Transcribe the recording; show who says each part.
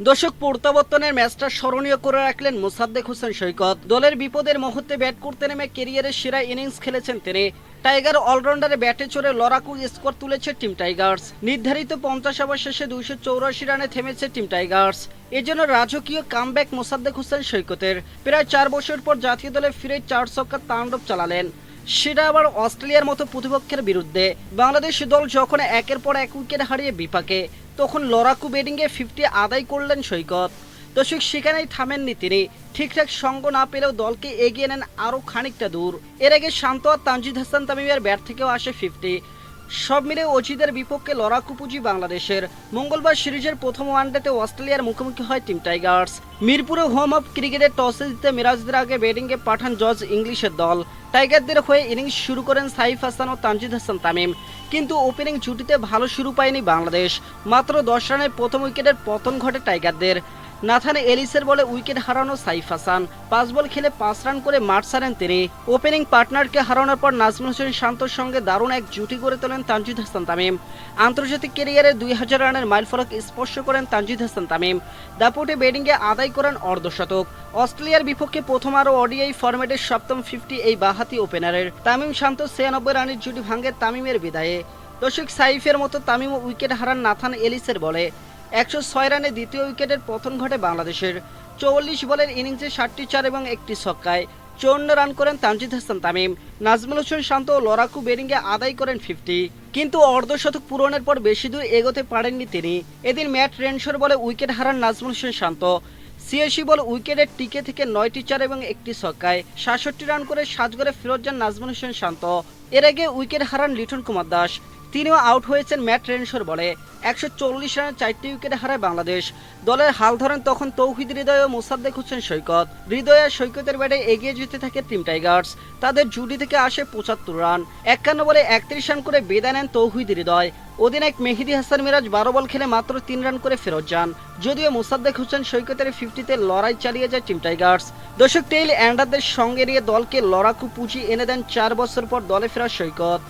Speaker 1: দর্শক, প্রত্যাবর্তনের ম্যাচটা স্মরণীয় করে রাখলেন মোসাদ্দেক হোসেন সৈকত। দলের বিপদের মুহূর্তে ব্যাট করতে নেমে ক্যারিয়ারের সেরা ইনিংস খেলেছেন তিনি। টাইগার অলরাউন্ডারে ব্যাটে চড়ে লড়াকু স্কোর তুলেছে টিম টাইগার্স। নির্ধারিত 50 ওভার শেষে 284 রানে থেমেছে টিম টাইগার্স। এজন্য রাজকীয় কামব্যাক মোসাদ্দেক হোসেন সৈকতের। প্রায় 4 বছর পর জাতীয় দলে ফিরে 4 ছক্কার তাণ্ডব চালালেন, সেটা আবার অস্ট্রেলিয়ার মতো প্রতিপক্ষের বিরুদ্ধে। বাংলাদেশ দল যখন একের পর এক উইকেট হারিয়ে বিপাকে, তখন লড়াকু ব্যাটিংয়ে 50 আদায় করলেন সৈকত। দর্শক, সেখানেই থামেননি তিনি। ঠিকঠাক সঙ্গ না পেলেও দলকে এগিয়ে নেন আরও খানিকটা দূর। এর আগে শান্ত আর তানজিদ হাসান তামিমের ব্যাট থেকেও আসে 50। সব মিলে অজিদের বিপক্ষে লড়াকু পুঁজি বাংলাদেশের। মঙ্গলবার সিরিজের প্রথম ওয়ানডেতে অস্ট্রেলিয়ার মুখোমুখি হয় টিম টাইগার্স। মিরপুরে হোম অফ ক্রিকেটে টসে জিতে মিরাজদের আগে ব্যাটিংয়ে পাঠান জর্জ ইংলিশের দল। টাইগারদের হয়ে ইনিংস শুরু করেন সাইফ হাসান ও তানজিদ হাসান তামিম, কিন্তু ওপেনিং জুটিতে ভালো শুরু পায়নি বাংলাদেশ। মাত্র 10 রানে প্রথম উইকেটের পতন ঘটে টাইগারদের। নাথান এলিসের বলে উইকেট হারানো সাইফ হাসান 5 বল খেলে 5 রান করে মাঠ ছাড়েন তিনি। ওপেনিং পার্টনারকে হারানোর পর নাজমুল হোসেন শান্তর সঙ্গে দারুণ এক জুটি গড়ে তোলেন তানজিদ হাসান তামিম। আন্তর্জাতিক ক্যারিয়ারে 2000 রানের মাইলফলক স্পর্শ করেন তানজিদ হাসান তামিম। দাপুটে ব্যাটিংয়ে আদায় করেন অর্ধশতক। অস্ট্রেলিয়ার বিপক্ষে প্রথম আরও ওডিআই ফরম্যাটের সপ্তম 50 এই বাঁহাতি ওপেনারের। তামিম শান্ত 96 রানের জুটি ভাঙে তামিমের বিদায়ে। দর্শক, সাইফের মতো তামিম উইকেট হারান নাথান এলিসের বলে। 106 রানে দ্বিতীয় উইকেটের পতন ঘটে বাংলাদেশের। 44 বলের ইনিংসে 7টি 4 এবং 1টি ছক্কায় 54 রান করেন তানজিদ হাসান তামিম। নাজমুল হোসেন শান্ত ও লড়াকু ব্যাটিংয়ে আদায় করেন 50, কিন্তু অর্ধশতক পূরণের পর বেশি দূর এগোতে পারেননি তিনি। এদিন ম্যাট রেনশোর বলে উইকেট হারান নাজমুল হোসেন শান্ত। 86 বল উইকেটের টিকে থেকে 9টি 4 এবং 1টি ছক্কায় 67 রান করে 7 গড়ে ফেরত যান নাজমুল হোসেন শান্ত। এর আগে উইকেট হারান লিটন কুমার দাস। তিনিও আউট হয়েছেন ম্যাট রেনশোর বলে। 140 রানে 4টি উইকেট হারায় বাংলাদেশ। দলের হাল ধরেন তখন তৌহিদ হৃদয় ও মোসাদ্দেক হোসেন সৈকত। হৃদয় আর সৈকতের ব্যাটে এগিয়ে যেতে থাকে টিম টাইগার্স। তাদের জুটি থেকে আসে 75 রান। 51 বলে 31 রান করে বিদায় নেন তৌহিদ হৃদয়। অধিনায়ক মেহেদী হাসান মিরাজ 12 বল খেলে মাত্র 3 রান করে ফেরত যান। যদিও মোসাদ্দেক হোসেন সৈকতের 50-তে লড়াই চালিয়ে যায় টিম টাইগার্স। দর্শক, টেইল এন্ডারদের সঙ্গে নিয়ে দলকে লড়াকু পুঁজি এনে দেন 4 বছর পর দলে ফেরা সৈকত।